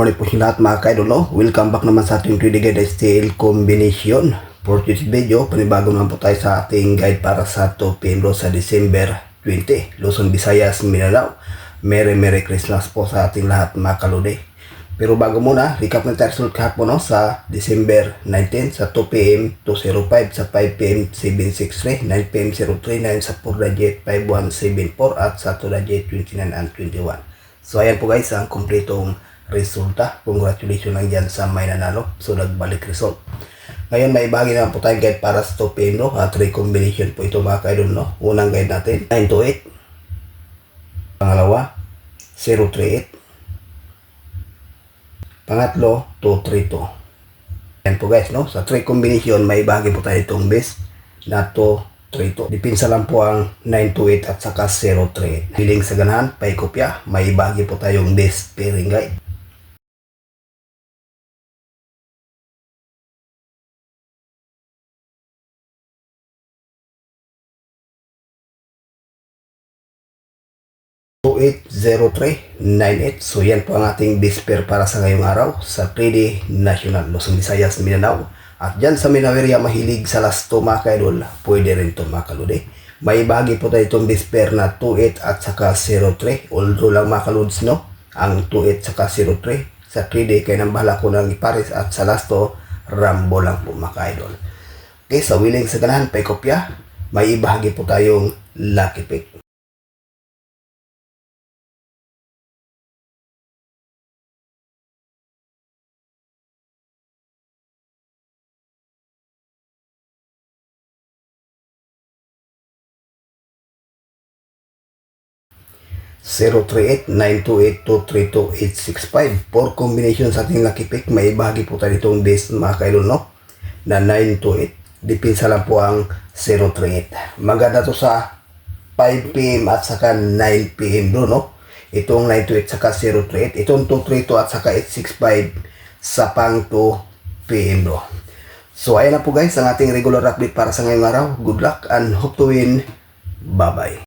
morning po sa lahat mga ka-idol, no? Welcome back naman sa ating 3D guide style combination. For this video, panibago naman po tayo sa ating guide para sa 2 PM sa December 20, Luzon, Visayas, Mindanao. Merry Christmas po sa ating lahat mga kalode. Pero bago muna, recap na tayo result kahapon, no? Sa December 19, sa 2 PM 205, sa 5 PM 763, 9 PM 03, 9 sa 4 5174 at sa 2 29 and 21. So ayan po guys, ang kumpletong resulta. Congratulations lang dyan sa may nanalo. So nagbalik result. Ngayon may bahagi naman po tayong guide para sa 2 PM, no? 3 combination po ito mga ka-idol, no? Unang guide natin 928, pangalawa 038, pangatlo 232. Ayan po guys, no? Sa 3 combination may bahagi po tayo itong base na 232. Dipinsa lang po ang 928 at saka 038. Piling sa ganahan, paikopya, may bahagi po tayong base pairing guide. So yan po ang ating base pair para sa ngayong araw sa 3D National Luzon, Visayas, Mindanao. At dyan sa Minaweria mahilig sa last 2 mga ka-idol, pwede rin ito mga kalode. May bahagi po tayo itong base pair na 28 at saka 03. Although lang mga kaludes, no? Ang 28 saka 03 sa 3D kaya nang bahala ko ng ipares at sa last 2 Rambo lang po mga ka-idol. Okay, sa willing sa ganahan, paikopya, may ibahagi po tayong lucky pick. Zero 038-928-232-865 for combination sa ating lucky pick. May bahagi po tayo itong base mga ka-idol, no? Na 928. Dipinsa lang po ang 038. Maganda to sa 5 PM at saka 9 PM bro, no? Itong 928 saka 038. Itong 232 at saka 865 sa pang 2 PM bro. So ayan na po guys ang ating regular update para sa ngayong araw. Good luck and hope to win. Bye bye.